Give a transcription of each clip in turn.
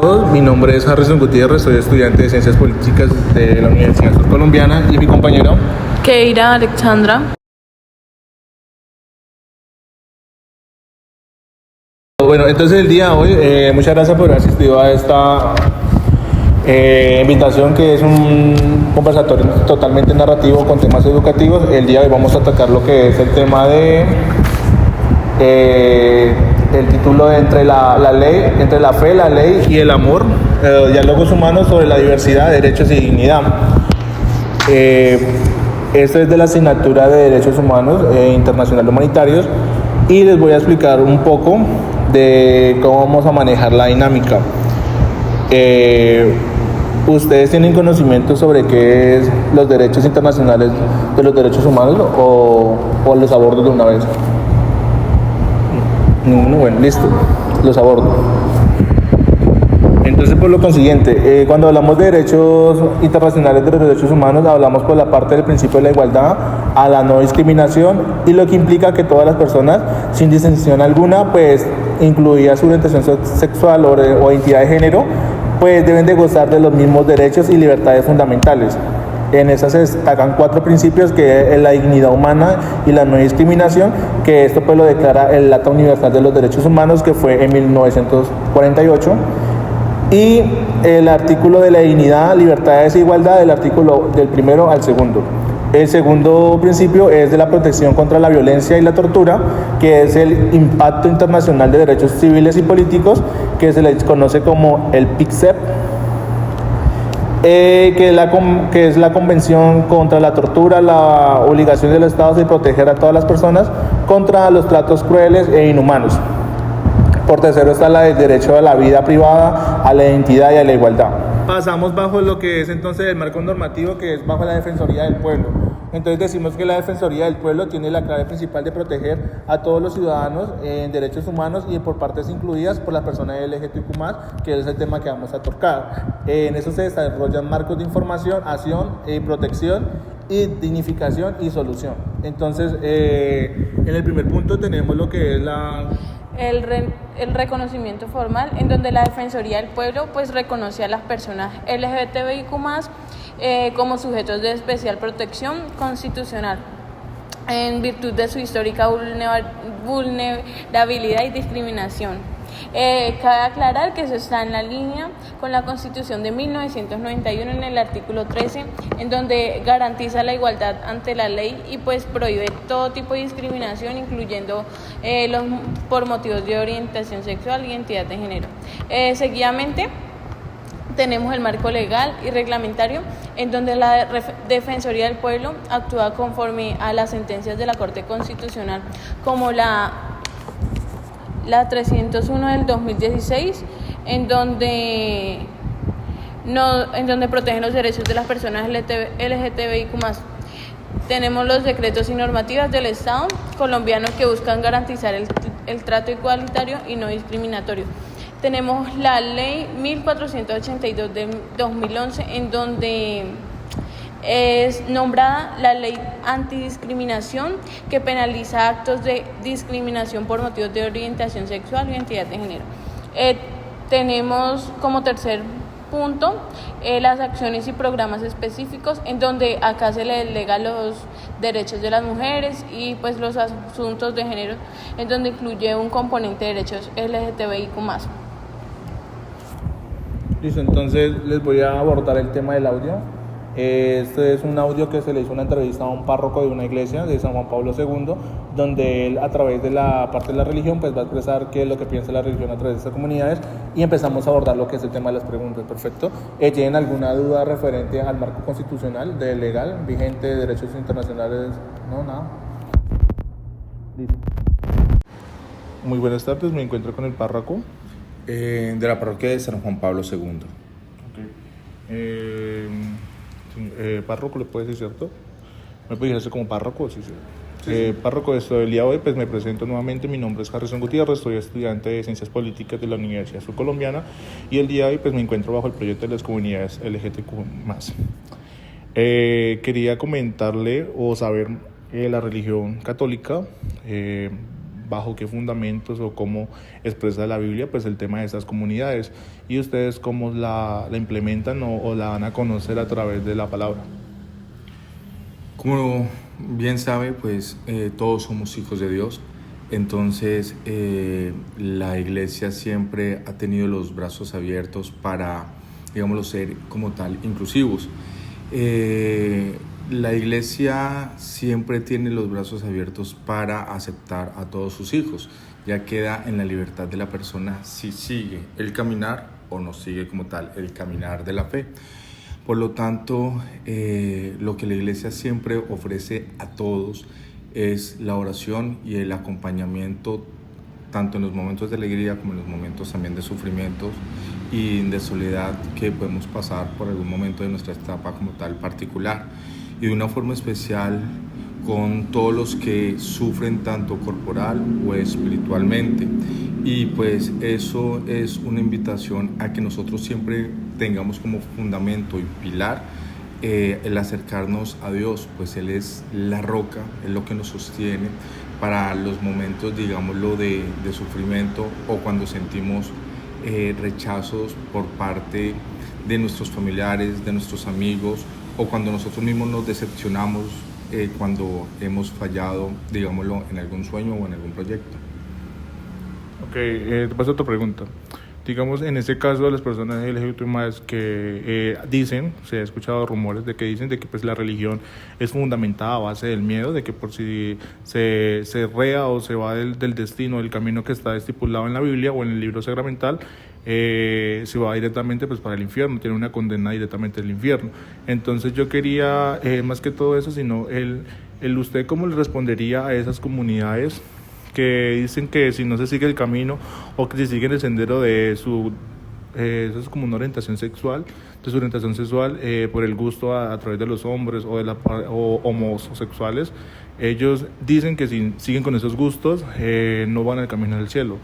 Mi nombre es Harrison Gutiérrez, soy estudiante de Ciencias Políticas de la Universidad Surcolombiana y mi compañero Keira Alexandra. Bueno, entonces el día de hoy, muchas gracias por haber asistido a esta invitación, que es un conversatorio totalmente narrativo con temas educativos. El día de hoy vamos a atacar lo que es el tema de el título de entre la fe, la ley y el amor, diálogos humanos sobre la diversidad, derechos y dignidad. Esto es de la asignatura de Derechos Humanos Internacional Humanitarios, y les voy a explicar un poco de cómo vamos a manejar la dinámica. ¿Ustedes tienen conocimiento sobre qué es los derechos internacionales de los derechos humanos o los abordo de una vez? Ninguno. Bueno, listo, los abordo. Entonces, por lo consiguiente, cuando hablamos de derechos internacionales de los derechos humanos, hablamos por la parte del principio de la igualdad, a la no discriminación, y lo que implica que todas las personas, sin distinción alguna, pues incluida su orientación sexual o identidad de género, pues deben de gozar de los mismos derechos y libertades fundamentales. En esas se destacan 4 principios, que es la dignidad humana y la no discriminación, que esto pues lo declara el Acta Universal de los Derechos Humanos, que fue en 1948. Y el artículo de la dignidad, libertades e igualdad, del artículo del primero al segundo. El segundo principio es de la protección contra la violencia y la tortura, que es el Impacto Internacional de Derechos Civiles y Políticos, que se le conoce como el PICSEP, que es la Convención contra la Tortura, la obligación de los Estados de proteger a todas las personas contra los tratos crueles e inhumanos. Por tercero está la del derecho a la vida privada, a la identidad y a la igualdad. Pasamos bajo lo que es entonces el marco normativo, que es bajo la Defensoría del Pueblo. Entonces decimos que la Defensoría del Pueblo tiene la clave principal de proteger a todos los ciudadanos en derechos humanos y por partes incluidas por las personas LGBTQ+, que es el tema que vamos a tocar. En eso se desarrollan marcos de información, acción, protección y dignificación y solución. Entonces, en el primer punto tenemos lo que es El reconocimiento formal, en donde la Defensoría del Pueblo pues reconoce a las personas LGBTIQ+, como sujetos de especial protección constitucional en virtud de su histórica vulnerabilidad y discriminación. Cabe aclarar que eso está en la línea con la Constitución de 1991 en el artículo 13, en donde garantiza la igualdad ante la ley y pues prohíbe todo tipo de discriminación, incluyendo por motivos de orientación sexual y identidad de género. Seguidamente tenemos el marco legal y reglamentario, en donde la Defensoría del Pueblo actúa conforme a las sentencias de la Corte Constitucional, como la 301 del 2016, en donde protegen los derechos de las personas LGTBIQ+. Tenemos los decretos y normativas del Estado colombiano que buscan garantizar el trato igualitario y no discriminatorio. Tenemos la ley 1482 de 2011, en donde es nombrada la ley antidiscriminación, que penaliza actos de discriminación por motivos de orientación sexual o identidad de género. Tenemos como tercer punto las acciones y programas específicos, en donde acá se le delega los derechos de las mujeres y pues los asuntos de género, en donde incluye un componente de derechos LGTBIQ+. Listo, entonces les voy a abordar el tema del audio. Este es un audio que se le hizo una entrevista a un párroco de una iglesia de San Juan Pablo II, donde él, a través de la parte de la religión, pues va a expresar qué es lo que piensa la religión a través de estas comunidades, y empezamos a abordar lo que es el tema de las preguntas. Perfecto. ¿Tienen alguna duda referente al marco constitucional legal vigente de derechos internacionales? No, nada. Listo. Muy buenas tardes, me encuentro con el párroco de la parroquia de San Juan Pablo II. Párroco, ¿le puedes decir cierto? ¿Me puedes decir como párroco? Sí. Párroco, el día de hoy pues me presento nuevamente. Mi nombre es Harrison Gutiérrez, soy estudiante de Ciencias Políticas de la Universidad Surcolombiana, y el día de hoy pues me encuentro bajo el proyecto de las comunidades LGBTQ+. Quería comentarle o saber la religión católica bajo qué fundamentos o cómo expresa la Biblia pues el tema de estas comunidades, y ustedes cómo la implementan o la van a conocer a través de la palabra. Como bien sabe, pues todos somos hijos de Dios. Entonces la iglesia siempre ha tenido los brazos abiertos para, digámoslo, ser como tal inclusivos. La iglesia siempre tiene los brazos abiertos para aceptar a todos sus hijos. Ya queda en la libertad de la persona si sigue el caminar o no sigue como tal el caminar de la fe. Por lo tanto, lo que la iglesia siempre ofrece a todos es la oración y el acompañamiento, tanto en los momentos de alegría como en los momentos también de sufrimientos y de soledad que podemos pasar por algún momento de nuestra etapa como tal particular. Y de una forma especial con todos los que sufren tanto corporal o espiritualmente. Y pues eso es una invitación a que nosotros siempre tengamos como fundamento y pilar el acercarnos a Dios, pues Él es la roca, es lo que nos sostiene para los momentos, digámoslo, de sufrimiento o cuando sentimos rechazos por parte de nuestros familiares, de nuestros amigos, o cuando nosotros mismos nos decepcionamos cuando hemos fallado, digámoslo, en algún sueño o en algún proyecto. Ok, te paso otra pregunta. Digamos, en este caso de las personas LGBTI+, que dicen, se ha escuchado rumores de que dicen de que pues la religión es fundamentada a base del miedo, de que por si se rea o se va del destino, del camino que está estipulado en la Biblia o en el libro sacramental, se va directamente pues para el infierno, tiene una condena directamente al infierno. Entonces yo quería, más que todo eso, sino usted cómo le respondería a esas comunidades que dicen que si no se sigue el camino o que si siguen el sendero de eso es como una orientación sexual, por el gusto a través de los hombres o homosexuales, ellos dicen que si siguen con esos gustos no van al camino del cielo.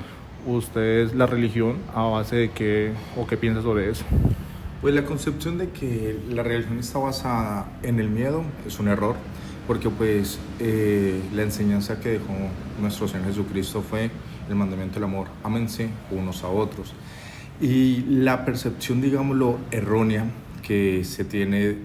¿Ustedes la religión a base de qué o qué piensa sobre eso? Pues la concepción de que la religión está basada en el miedo es un error, porque pues la enseñanza que dejó nuestro Señor Jesucristo fue el mandamiento del amor, ámense unos a otros. Y la percepción, digámoslo, errónea que se tiene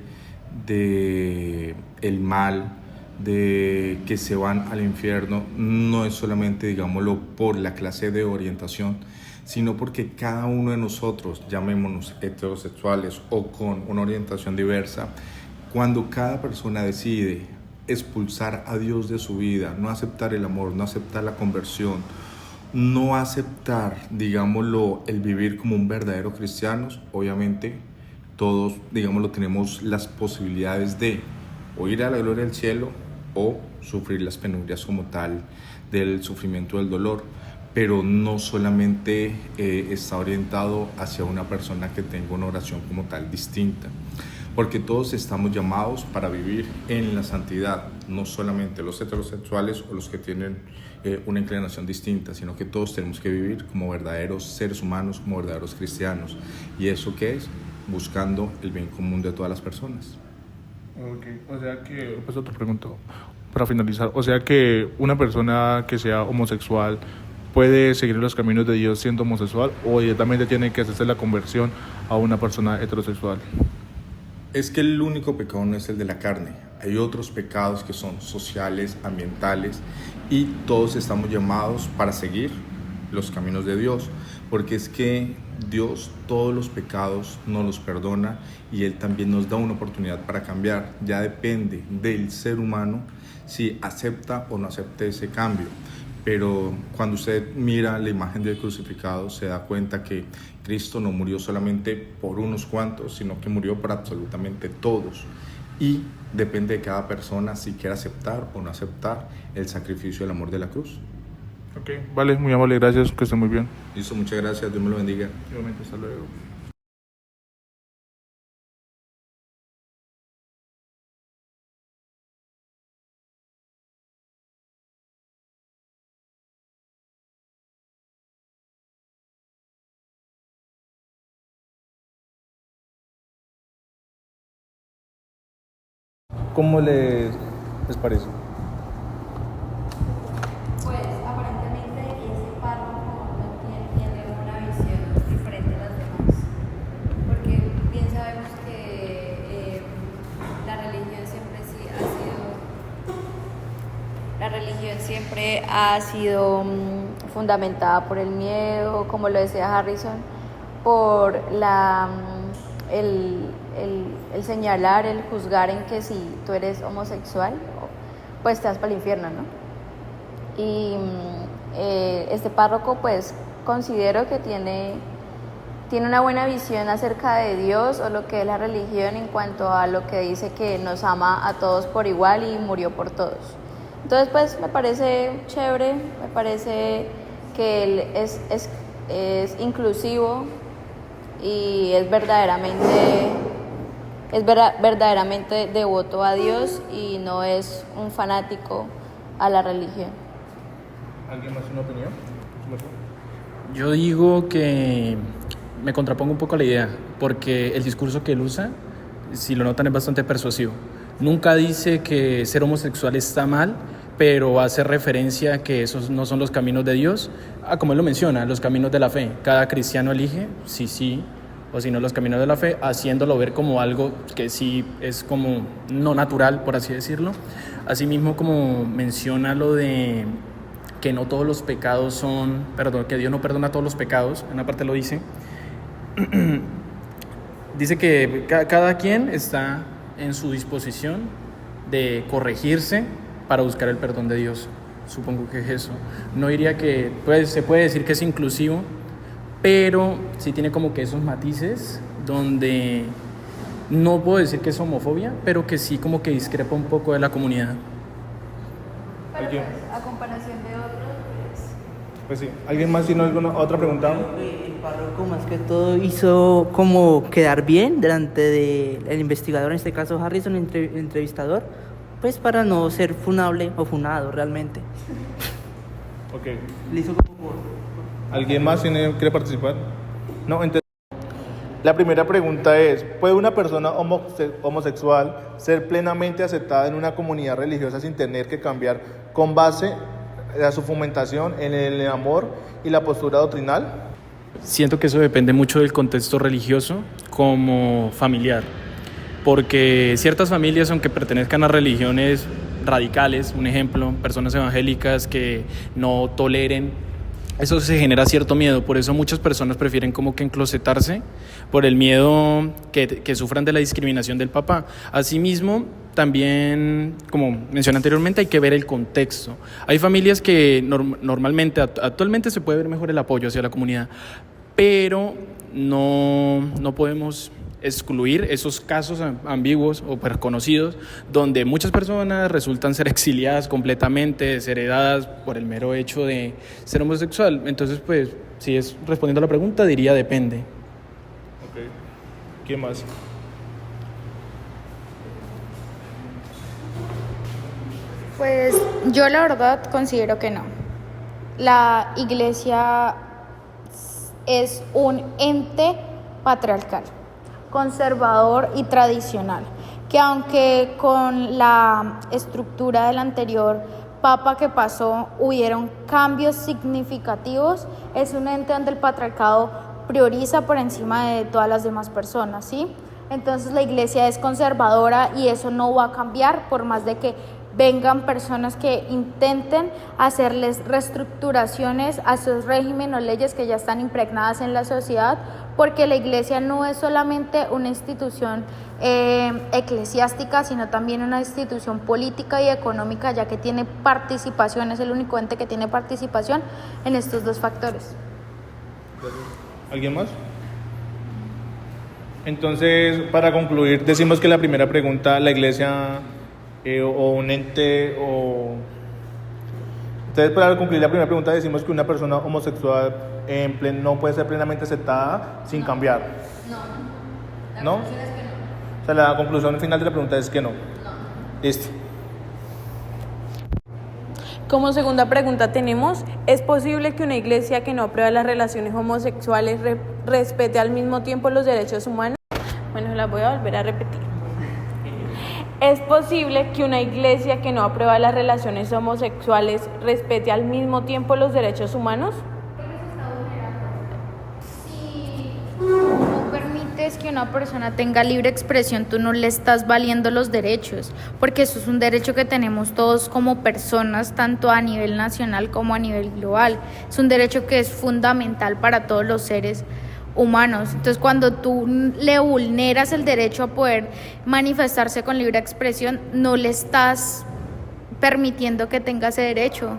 de el mal, de que se van al infierno, no es solamente, digámoslo, por la clase de orientación, sino porque cada uno de nosotros, llamémonos heterosexuales o con una orientación diversa, cuando cada persona decide expulsar a Dios de su vida, no aceptar el amor, no aceptar la conversión, no aceptar, digámoslo, el vivir como un verdadero cristiano, obviamente todos, digámoslo, tenemos las posibilidades de o ir a la gloria del cielo o sufrir las penurias como tal del sufrimiento del dolor, pero no solamente está orientado hacia una persona que tenga una oración como tal distinta, porque todos estamos llamados para vivir en la santidad, no solamente los heterosexuales o los que tienen una inclinación distinta, sino que todos tenemos que vivir como verdaderos seres humanos, como verdaderos cristianos. ¿Y eso qué es? Buscando el bien común de todas las personas. Ok, o sea que, pues otra pregunta para finalizar, o sea que una persona que sea homosexual puede seguir los caminos de Dios siendo homosexual, o directamente tiene que hacerse la conversión a una persona heterosexual. Es que el único pecado no es el de la carne, hay otros pecados que son sociales, ambientales, y todos estamos llamados para seguir los caminos de Dios, porque es que Dios todos los pecados nos los perdona y Él también nos da una oportunidad para cambiar. Ya depende del ser humano si acepta o no acepta ese cambio. Pero cuando usted mira la imagen del crucificado, se da cuenta que Cristo no murió solamente por unos cuantos, sino que murió por absolutamente todos. Y depende de cada persona si quiere aceptar o no aceptar el sacrificio del amor de la cruz. Ok, vale, muy amable, gracias, que esté muy bien. Listo, muchas gracias, Dios me lo bendiga. Igualmente, hasta luego. ¿Cómo les parece? Pues aparentemente siempre ha sido fundamentada por el miedo, como lo decía Harrison, por el señalar, el juzgar en que si tú eres homosexual, pues te vas para el infierno, ¿no? Y este párroco, pues considero que tiene una buena visión acerca de Dios o lo que es la religión en cuanto a lo que dice que nos ama a todos por igual y murió por todos. Entonces, pues me parece chévere, me parece que él es inclusivo y es verdaderamente devoto a Dios y no es un fanático a la religión. ¿Alguien más una opinión? Yo digo que me contrapongo un poco a la idea, porque el discurso que él usa, si lo notan, es bastante persuasivo. Nunca dice que ser homosexual está mal, pero hace referencia a que esos no son los caminos de Dios, como él lo menciona, los caminos de la fe. Cada cristiano elige si sí o si no los caminos de la fe, haciéndolo ver como algo que sí es como no natural, por así decirlo. Asimismo, como menciona lo de que no todos los pecados son, que Dios no perdona todos los pecados, en una parte lo dice. Dice que cada quien está en su disposición de corregirse para buscar el perdón de Dios. Supongo que es eso. No diría que se puede decir que es inclusivo, pero sí tiene como que esos matices donde no puedo decir que es homofobia, pero que sí como que discrepa un poco de la comunidad. Pero pues, a comparación de otros, Pues sí. ¿Alguien más tiene alguna otra pregunta? El párroco más que todo hizo como quedar bien delante del investigador, en este caso Harrison, el entrevistador, pues para no ser funable o funado realmente. Ok. Le hizo como por... ¿Alguien más quiere participar? No, entonces, la primera pregunta es, ¿puede una persona homosexual ser plenamente aceptada en una comunidad religiosa sin tener que cambiar con base a su fomentación en el amor y la postura doctrinal? Siento que eso depende mucho del contexto religioso como familiar, porque ciertas familias, aunque pertenezcan a religiones radicales, un ejemplo, personas evangélicas que no toleren, eso se genera cierto miedo. Por eso muchas personas prefieren como que enclosetarse por el miedo que sufran de la discriminación del papá. Asimismo, también, como mencioné anteriormente, hay que ver el contexto. Hay familias que normalmente, actualmente se puede ver mejor el apoyo hacia la comunidad, pero no podemos excluir esos casos ambiguos o conocidos donde muchas personas resultan ser exiliadas completamente, desheredadas por el mero hecho de ser homosexual. Entonces, pues, si es respondiendo a la pregunta, diría depende. Ok. ¿Quién más? Pues yo la verdad considero que no. La iglesia es un ente patriarcal, conservador y tradicional, que aunque con la estructura del anterior papa que pasó hubieron cambios significativos, es un ente donde el patriarcado prioriza por encima de todas las demás personas, ¿sí? Entonces la iglesia es conservadora y eso no va a cambiar por más de que vengan personas que intenten hacerles reestructuraciones a sus regímenes o leyes que ya están impregnadas en la sociedad, porque la iglesia no es solamente una institución eclesiástica, sino también una institución política y económica, ya que tiene participación, es el único ente que tiene participación en estos dos factores. ¿Alguien más? Entonces, para concluir, decimos que la primera pregunta, la iglesia o un ente o... Entonces, para concluir la primera pregunta, decimos que una persona homosexual no puede ser plenamente aceptada sin cambiar. No. ¿No? O sea, la conclusión final de la pregunta es que no. Listo. Como segunda pregunta tenemos, ¿es posible que una iglesia que no aprueba las relaciones homosexuales respete al mismo tiempo los derechos humanos? Bueno, la voy a volver a repetir. ¿Es posible que una iglesia que no aprueba las relaciones homosexuales respete al mismo tiempo los derechos humanos? Si no permite permites que una persona tenga libre expresión, tú no le estás valiendo los derechos, porque eso es un derecho que tenemos todos como personas, tanto a nivel nacional como a nivel global. Es un derecho que es fundamental para todos los seres humanos. Entonces, cuando tú le vulneras el derecho a poder manifestarse con libre expresión, no le estás permitiendo que tenga ese derecho.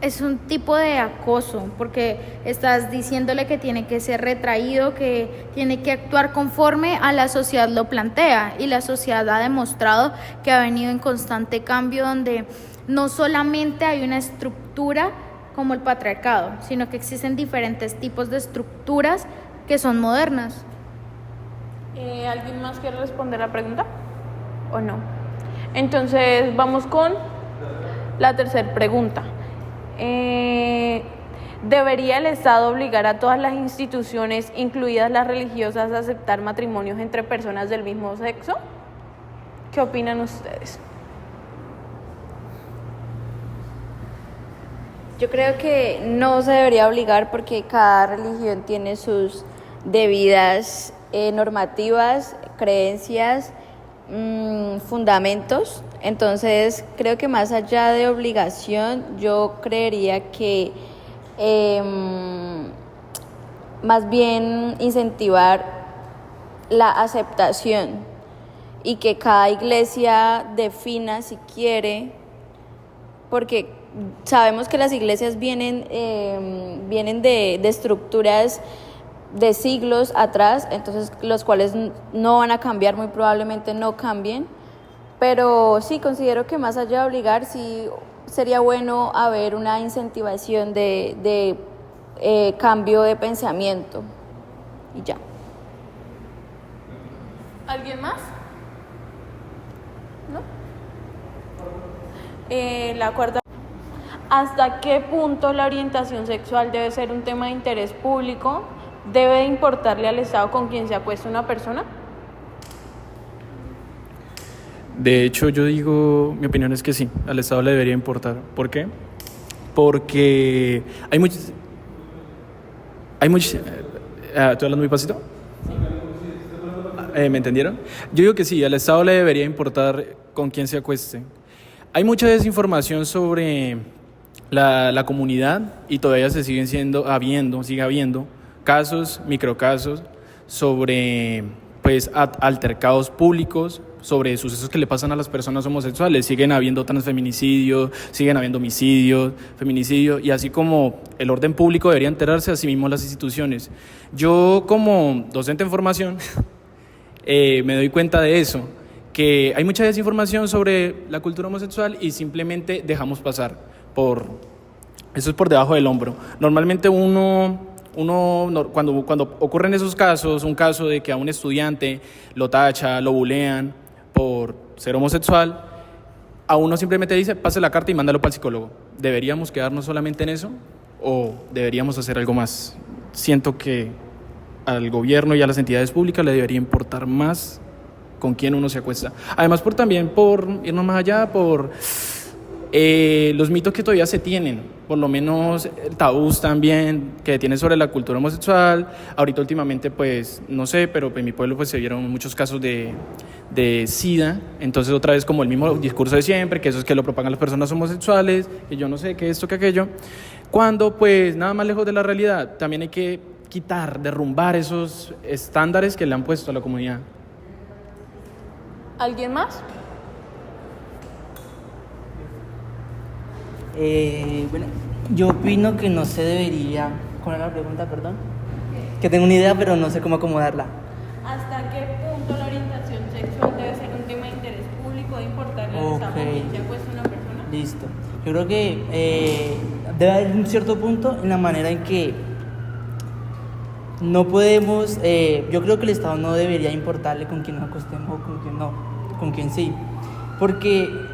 Es un tipo de acoso, porque estás diciéndole que tiene que ser retraído, que tiene que actuar conforme a la sociedad lo plantea, y la sociedad ha demostrado que ha venido en constante cambio, donde no solamente hay una estructura como el patriarcado, sino que existen diferentes tipos de estructuras que son modernas. ¿Alguien más quiere responder la pregunta o no? Entonces vamos con la tercera pregunta. ¿Debería el Estado obligar a todas las instituciones, incluidas las religiosas, a aceptar matrimonios entre personas del mismo sexo? ¿Qué opinan ustedes? Yo creo que no se debería obligar, porque cada religión tiene sus debidas normativas, creencias, fundamentos. Entonces creo que más allá de obligación, yo creería que más bien incentivar la aceptación, y que cada iglesia defina si quiere, porque sabemos que las iglesias vienen de estructuras de siglos atrás, entonces los cuales no van a cambiar, muy probablemente no cambien, pero sí considero que más allá de obligar, sí sería bueno haber una incentivación de cambio de pensamiento, y ya. ¿Alguien más? ¿No? La cuarta. ¿Hasta qué punto la orientación sexual debe ser un tema de interés público? ¿Debe importarle al Estado con quien se acuesta una persona? De hecho, yo digo, mi opinión es que sí, al Estado le debería importar. ¿Por qué? Porque hay muchos... ¿Estoy hablando muy pasito? ¿Me entendieron? Yo digo que sí, al Estado le debería importar con quién se acueste. Hay mucha desinformación sobre la comunidad, y todavía sigue habiendo casos, microcasos, sobre pues altercados públicos, sobre sucesos que le pasan a las personas homosexuales. Siguen habiendo transfeminicidios, siguen habiendo homicidios, feminicidios, y así como el orden público debería enterarse, así mismo las instituciones. Yo, como docente en formación, me doy cuenta de eso, que hay mucha desinformación sobre la cultura homosexual y simplemente dejamos pasar eso es por debajo del hombro. Normalmente cuando ocurren esos casos, un caso de que a un estudiante lo tacha, lo bulean por ser homosexual, a uno simplemente dice, pase la carta y mándalo para el psicólogo. ¿Deberíamos quedarnos solamente en eso o deberíamos hacer algo más? Siento que al gobierno y a las entidades públicas le debería importar más con quién uno se acuesta. Además, por irnos más allá, por los mitos que todavía se tienen, por lo menos tabús también que tienen sobre la cultura homosexual. Ahorita últimamente, pues, no sé, pero en mi pueblo pues se vieron muchos casos de SIDA, entonces otra vez como el mismo discurso de siempre, que eso es que lo propagan las personas homosexuales, que yo no sé, que esto, que aquello, cuando pues nada más lejos de la realidad. También hay que derrumbar esos estándares que le han puesto a la comunidad. ¿Alguien más? Bueno, yo opino que no se debería... ¿Cuál era la pregunta, perdón? Que tengo una idea, pero no sé cómo acomodarla. ¿Hasta qué punto la orientación sexual debe ser un tema de interés público, de importarle al Estado con quien se acuesta una persona? Listo. Yo creo que debe haber un cierto punto en la manera en que no podemos... yo creo que el Estado no debería importarle con quién nos acostemos o con quién no, con quién sí. Porque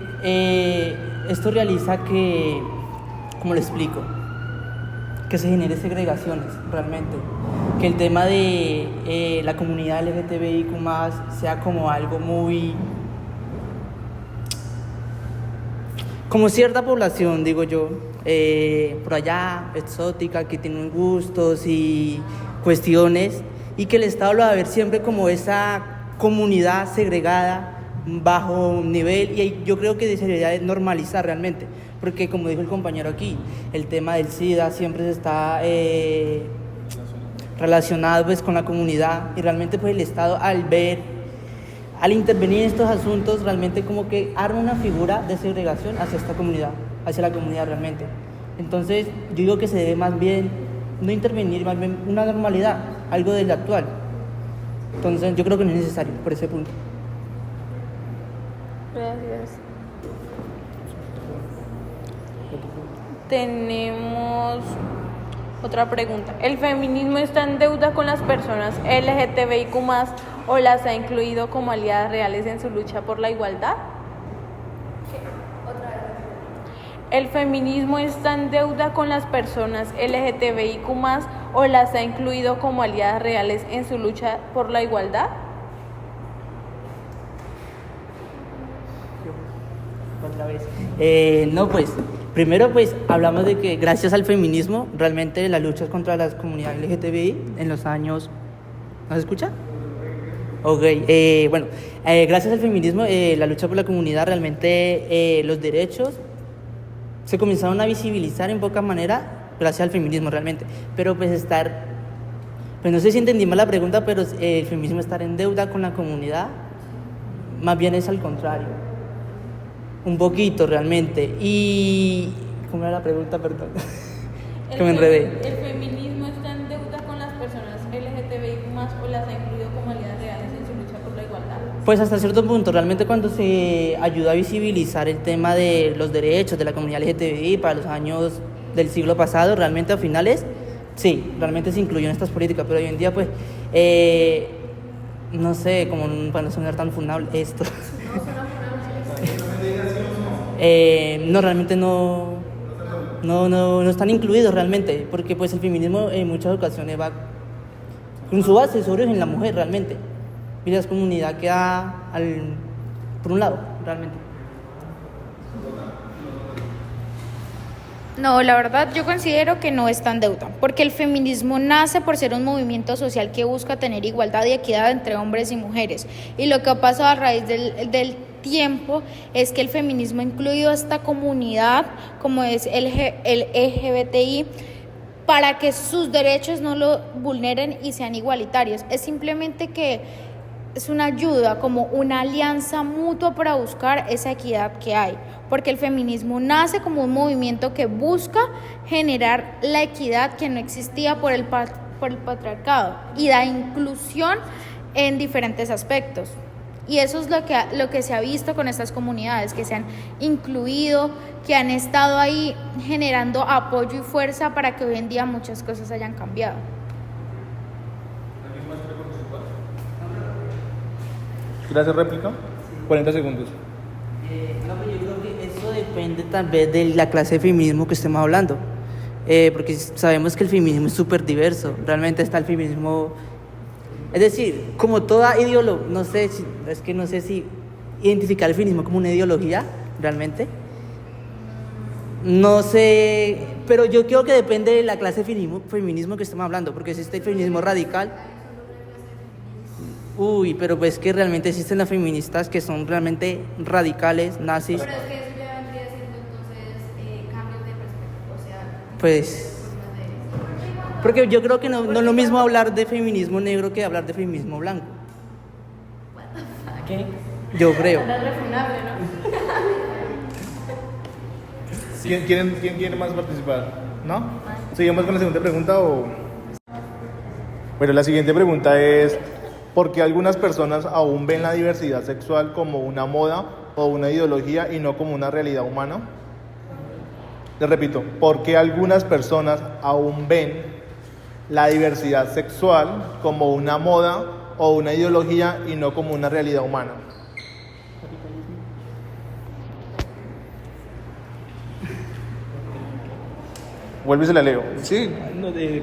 esto realiza que, ¿cómo lo explico? Que se genere segregaciones realmente. Que el tema de la comunidad LGTBIQ+, sea como algo muy... como cierta población, digo yo, por allá, exótica, que tiene gustos y cuestiones y que el Estado lo va a ver siempre como esa comunidad segregada, bajo nivel, y yo creo que se debería normalizar realmente, porque como dijo el compañero aquí, el tema del SIDA siempre se está relacionado pues con la comunidad, y realmente pues el Estado al intervenir en estos asuntos realmente como que arma una figura de segregación hacia esta comunidad, hacia la comunidad realmente. Entonces yo digo que se debe más bien no intervenir, más bien una normalidad, algo del actual. Entonces yo creo que no es necesario por ese punto. Gracias. Tenemos otra pregunta. ¿El feminismo está en deuda con las personas LGTBIQ+, o las ha incluido como aliadas reales en su lucha por la igualdad? ¿El feminismo está en deuda con las personas LGTBIQ+, o las ha incluido como aliadas reales en su lucha por la igualdad? Otra vez. No, pues, primero pues hablamos de que gracias al feminismo, realmente las luchas contra las comunidades LGTBI en los años... ¿No se escucha? Ok, bueno, gracias al feminismo, la lucha por la comunidad, realmente los derechos se comenzaron a visibilizar en poca manera gracias al feminismo realmente, pero pues pues no sé si entendí mal la pregunta, pero el feminismo estar en deuda con la comunidad, más bien es al contrario, un poquito realmente. Y ¿cómo era la pregunta? Perdón, que me enredé. ¿El feminismo está en deuda con las personas LGTBIQ+, o las ha incluido como aliadas reales en su lucha por la igualdad? Pues hasta cierto punto, realmente cuando se ayuda a visibilizar el tema de los derechos de la comunidad LGTBI para los años del siglo pasado, realmente a finales, sí, realmente se incluyó en estas políticas, pero hoy en día pues, no sé, como para no sonar tan funable esto. No, realmente no están incluidos realmente, porque pues el feminismo en muchas ocasiones va con su base sobre en la mujer realmente, y la comunidad queda por un lado realmente. No, la verdad yo considero que no está en deuda, porque el feminismo nace por ser un movimiento social que busca tener igualdad y equidad entre hombres y mujeres. Y lo que ha pasado a raíz del tiempo es que el feminismo ha incluido a esta comunidad, como es el LGBTI, para que sus derechos no lo vulneren y sean igualitarios. Es simplemente que es una ayuda, como una alianza mutua para buscar esa equidad que hay, porque el feminismo nace como un movimiento que busca generar la equidad que no existía por el patriarcado y da inclusión en diferentes aspectos. Y eso es lo que se ha visto con estas comunidades, que se han incluido, que han estado ahí generando apoyo y fuerza para que hoy en día muchas cosas hayan cambiado. Gracias, réplica. 40 segundos. No, pero yo creo que eso depende tal vez de la clase de feminismo que estemos hablando, porque sabemos que el feminismo es súper diverso. Realmente está el feminismo, es decir, como toda ideología, no sé si identificar el feminismo como una ideología realmente, no sé, pero yo creo que depende de la clase de feminismo que estemos hablando, porque existe el feminismo radical. Pero pues que realmente existen las feministas que son realmente radicales, nazis. Pero es que eso ya vendría siendo entonces cambios de perspectiva, o sea... Pues... Porque yo creo que no es lo mismo hablar de feminismo negro que hablar de feminismo blanco. ¿Qué? Yo creo. ¿Quién quiere más participar? ¿No? ¿Seguimos con la segunda pregunta o...? Bueno, la siguiente pregunta es... ¿Por qué algunas personas aún ven la diversidad sexual como una moda o una ideología y no como una realidad humana? Les repito, ¿por qué algunas personas aún ven la diversidad sexual como una moda o una ideología y no como una realidad humana? Vuelve y se la leo. Sí.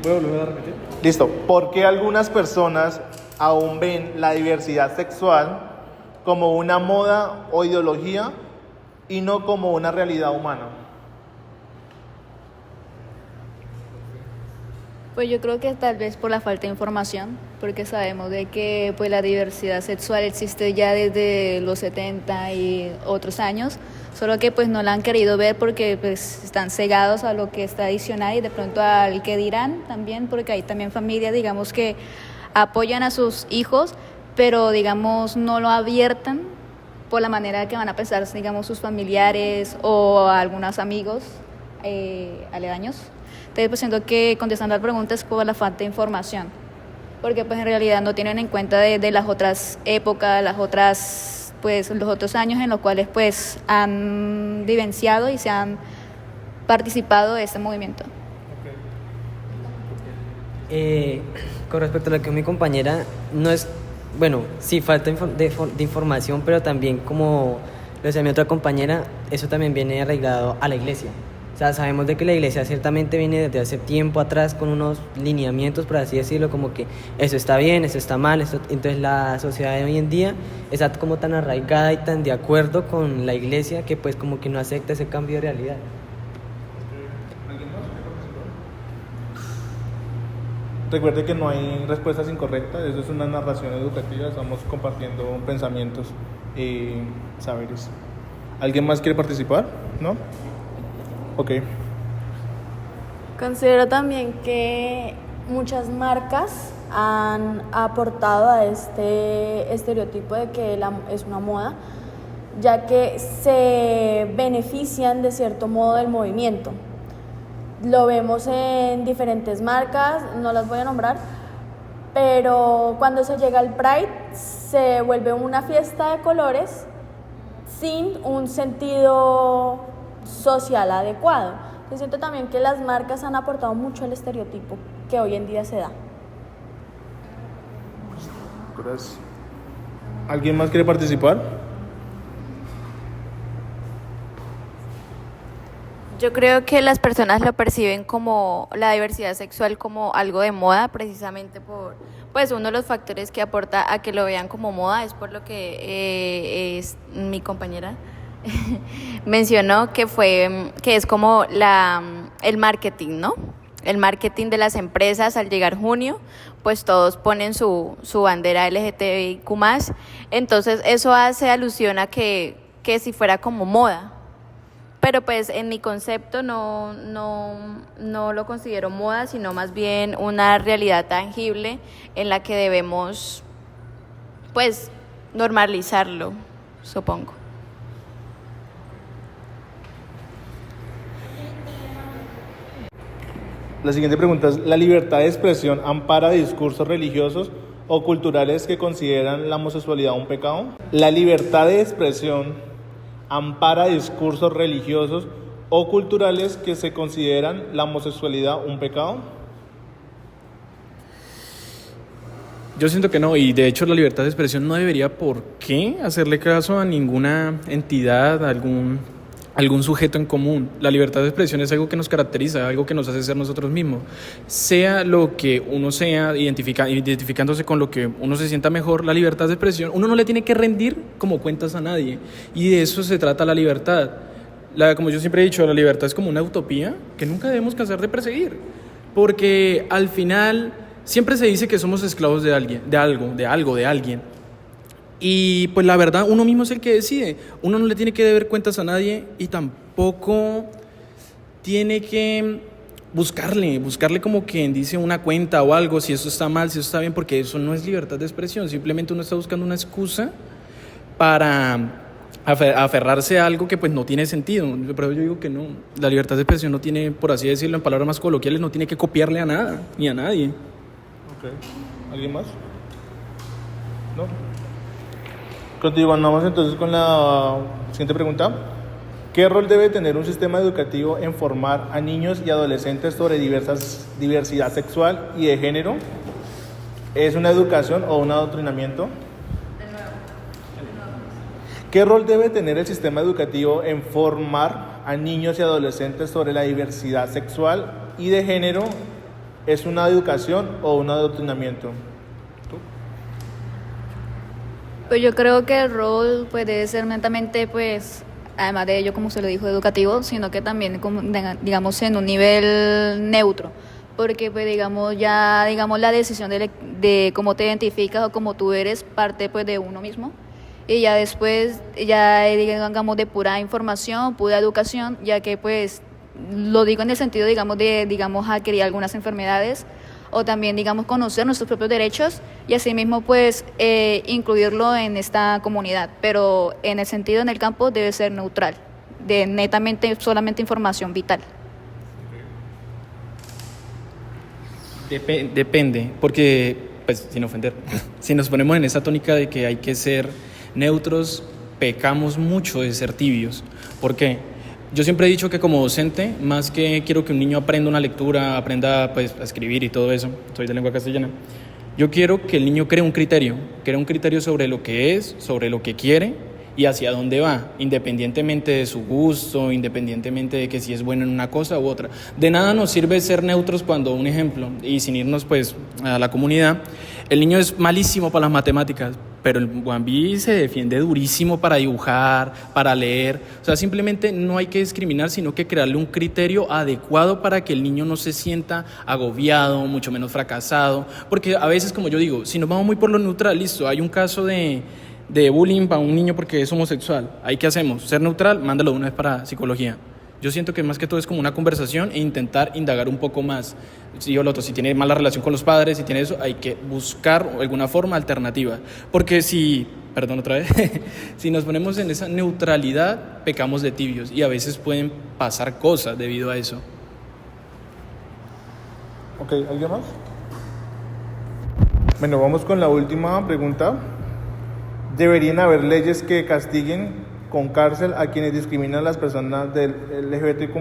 ¿Puedo volver a repetir? Listo. ¿Por qué algunas personas aún ven la diversidad sexual como una moda o ideología y no como una realidad humana? Pues yo creo que tal vez por la falta de información, porque sabemos de que pues la diversidad sexual existe ya desde los 70 y otros años, solo que pues no la han querido ver porque pues están cegados a lo que es tradicional y de pronto al que dirán también, porque hay también familias, digamos, que apoyan a sus hijos, pero digamos no lo abiertan por la manera que van a pensar, digamos, sus familiares o algunos amigos aledaños. Entonces, pues siento que contestando a la pregunta es por la falta de información, porque pues en realidad no tienen en cuenta de las otras épocas, pues los otros años en los cuales pues han vivenciado y se han participado de este movimiento. Con respecto a lo que mi compañera, no es, bueno, sí, falta de información, pero también, como lo decía mi otra compañera, eso también viene arraigado a la iglesia. O sea, sabemos de que la iglesia ciertamente viene desde hace tiempo atrás con unos lineamientos, por así decirlo, como que eso está bien, eso está mal. Entonces la sociedad de hoy en día está como tan arraigada y tan de acuerdo con la iglesia que pues como que no acepta ese cambio de realidad. Recuerde que no hay respuestas incorrectas, eso es una narración educativa, estamos compartiendo pensamientos y saberes. ¿Alguien más quiere participar? ¿No? Ok. Considero también que muchas marcas han aportado a este estereotipo de que es una moda, ya que se benefician de cierto modo del movimiento. Lo vemos en diferentes marcas, no las voy a nombrar, pero cuando se llega al Pride se vuelve una fiesta de colores sin un sentido social adecuado. Yo siento también que las marcas han aportado mucho al estereotipo que hoy en día se da. Gracias. ¿Alguien más quiere participar? Yo creo que las personas lo perciben como la diversidad sexual como algo de moda, precisamente por, pues uno de los factores que aporta a que lo vean como moda es por lo que mi compañera mencionó, que es como el marketing, ¿no? El marketing de las empresas. Al llegar junio, pues todos ponen su bandera LGTBIQ+, entonces eso hace alusión a que si fuera como moda. Pero pues en mi concepto no lo considero moda, sino más bien una realidad tangible en la que debemos pues normalizarlo, supongo. La siguiente pregunta es: ¿la libertad de expresión ampara discursos religiosos o culturales que consideran la homosexualidad un pecado? ¿La libertad de expresión ampara discursos religiosos o culturales que se consideran la homosexualidad un pecado? Yo siento que no, y de hecho la libertad de expresión no debería por qué hacerle caso a ninguna entidad, a algún sujeto en común. La libertad de expresión es algo que nos caracteriza, algo que nos hace ser nosotros mismos. Sea lo que uno sea, identificándose con lo que uno se sienta mejor, la libertad de expresión, uno no le tiene que rendir como cuentas a nadie. Y de eso se trata la libertad. Como yo siempre he dicho, la libertad es como una utopía que nunca debemos cansar de perseguir. Porque al final siempre se dice que somos esclavos de alguien, de alguien. Y pues la verdad, uno mismo es el que decide. Uno no le tiene que deber cuentas a nadie y tampoco tiene que buscarle como quien dice una cuenta o algo, si eso está mal, si eso está bien, porque eso no es libertad de expresión. Simplemente uno está buscando una excusa para aferrarse a algo que pues no tiene sentido. Pero yo digo que no, la libertad de expresión no tiene, por así decirlo en palabras más coloquiales, no tiene que copiarle a nada, ni a nadie. Okay. ¿Alguien más? ¿No? Continuamos entonces con la siguiente pregunta. ¿Qué rol debe tener un sistema educativo en formar a niños y adolescentes sobre diversidad sexual y de género? ¿Es una educación o un adoctrinamiento? ¿Qué rol debe tener el sistema educativo en formar a niños y adolescentes sobre la diversidad sexual y de género? ¿Es una educación o un adoctrinamiento? Pues yo creo que el rol pues debe ser netamente, pues, además de ello, como se lo dijo, educativo, sino que también, digamos, en un nivel neutro, porque pues digamos ya digamos la decisión de cómo te identificas o cómo tú eres parte pues de uno mismo, y ya después ya digamos de pura información, pura educación, ya que pues lo digo en el sentido digamos de digamos adquirir algunas enfermedades o también digamos conocer nuestros propios derechos y asimismo pues incluirlo en esta comunidad, pero en el sentido en el campo debe ser neutral, de netamente solamente información vital. Depende, porque, pues, sin ofender, si nos ponemos en esa tónica de que hay que ser neutros, pecamos mucho de ser tibios. ¿Por qué? Yo siempre he dicho que como docente, más que quiero que un niño aprenda una lectura, aprenda pues, a escribir y todo eso, soy de lengua castellana, yo quiero que el niño cree un criterio sobre lo que es, sobre lo que quiere y hacia dónde va, independientemente de su gusto, independientemente de que si es bueno en una cosa u otra. De nada nos sirve ser neutros cuando, un ejemplo, y sin irnos pues a la comunidad, el niño es malísimo para las matemáticas, pero el Wambi se defiende durísimo para dibujar, para leer. O sea, simplemente no hay que discriminar, sino que crearle un criterio adecuado para que el niño no se sienta agobiado, mucho menos fracasado, porque a veces, como yo digo, si nos vamos muy por lo neutral, listo, hay un caso de bullying para un niño porque es homosexual. ¿Ahí qué hacemos? Ser neutral, mándalo de una vez para psicología. Yo siento que más que todo es como una conversación e intentar indagar un poco más. Si o lo otro, si tiene mala relación con los padres, si tiene eso, hay que buscar alguna forma alternativa. Porque perdón otra vez, si nos ponemos en esa neutralidad, pecamos de tibios y a veces pueden pasar cosas debido a eso. Ok, ¿alguien más? Bueno, vamos con la última pregunta. ¿Deberían haber leyes que castiguen con cárcel a quienes discriminan a las personas del LGBTQ+,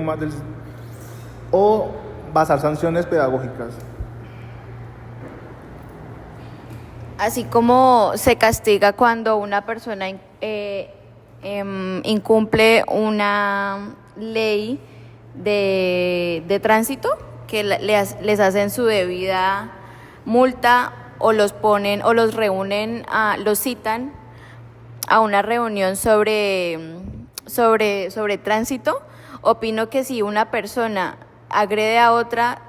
o basar sanciones pedagógicas? Así como se castiga cuando una persona incumple una ley de tránsito, que les hacen su debida multa o los ponen o los reúnen, los citan a una reunión sobre tránsito. Opino que si una persona agrede a otra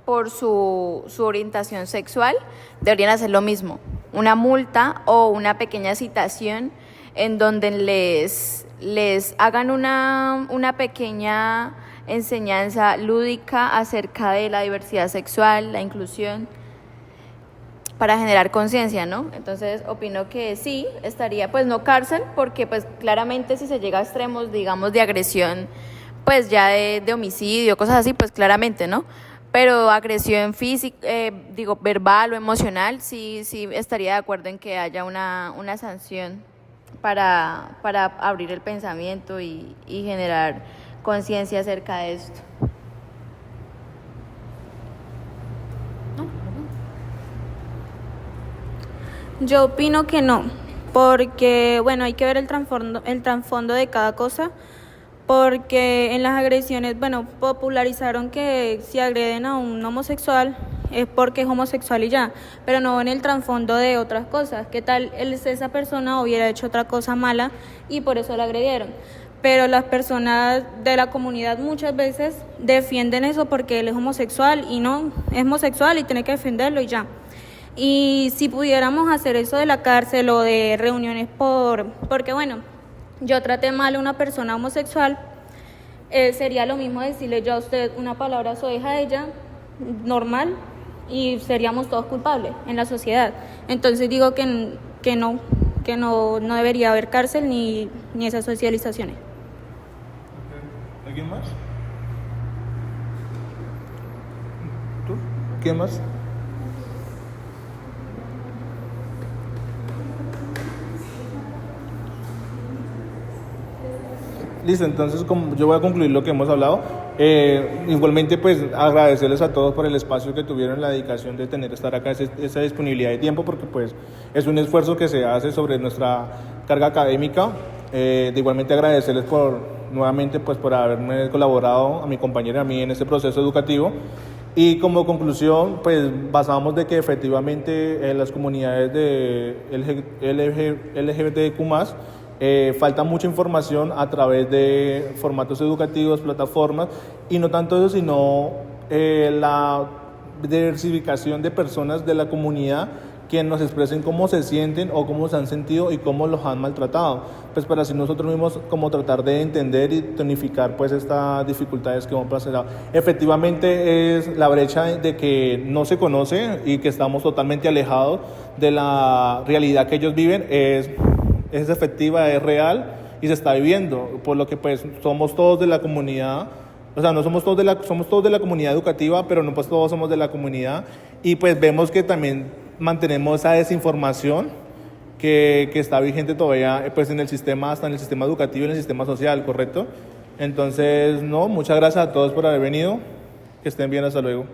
por su orientación sexual, deberían hacer lo mismo, una multa o una pequeña citación en donde les hagan una pequeña enseñanza lúdica acerca de la diversidad sexual, la inclusión, para generar conciencia, ¿no? Entonces opino que sí, estaría, pues no cárcel, porque pues claramente si se llega a extremos, digamos, de agresión, pues ya de homicidio, cosas así, pues claramente, ¿no? Pero agresión física, verbal o emocional, sí estaría de acuerdo en que haya una sanción para abrir el pensamiento y generar conciencia acerca de esto. Yo opino que no, porque bueno, hay que ver el trasfondo de cada cosa, porque en las agresiones, bueno, popularizaron que si agreden a un homosexual es porque es homosexual y ya, pero no en el trasfondo de otras cosas. ¿Qué tal esa persona hubiera hecho otra cosa mala y por eso la agredieron? Pero las personas de la comunidad muchas veces defienden eso porque él es homosexual y no, es homosexual y tiene que defenderlo y ya. Y si pudiéramos hacer eso de la cárcel o de reuniones porque bueno, yo traté mal a una persona homosexual, sería lo mismo decirle yo a usted una palabra soeja a ella, normal, y seríamos todos culpables en la sociedad. Entonces digo que no debería haber cárcel ni esas socializaciones. ¿Alguien más? ¿Tú? ¿Quién más? Listo, entonces como yo voy a concluir lo que hemos hablado. Igualmente pues agradecerles a todos por el espacio que tuvieron, la dedicación de estar acá, esa disponibilidad de tiempo, porque pues es un esfuerzo que se hace sobre nuestra carga académica. Igualmente agradecerles nuevamente pues por haberme colaborado a mi compañera y a mí en este proceso educativo. Y como conclusión, pues basamos de que efectivamente en las comunidades de LGBTQ+, falta mucha información a través de formatos educativos, plataformas, y no tanto eso, sino la diversificación de personas de la comunidad que nos expresen cómo se sienten o cómo se han sentido y cómo los han maltratado, pues para así nosotros mismos como tratar de entender y tonificar pues estas dificultades que hemos pasado. Efectivamente es la brecha de que no se conoce y que estamos totalmente alejados de la realidad que ellos viven, es efectiva, es real y se está viviendo, por lo que pues somos todos de la comunidad. O sea, no somos todos somos todos de la comunidad educativa, pero no pues todos somos de la comunidad, y pues vemos que también mantenemos esa desinformación que está vigente todavía pues en el sistema, hasta en el sistema educativo y en el sistema social, ¿correcto? Entonces, no, muchas gracias a todos por haber venido, que estén bien, hasta luego.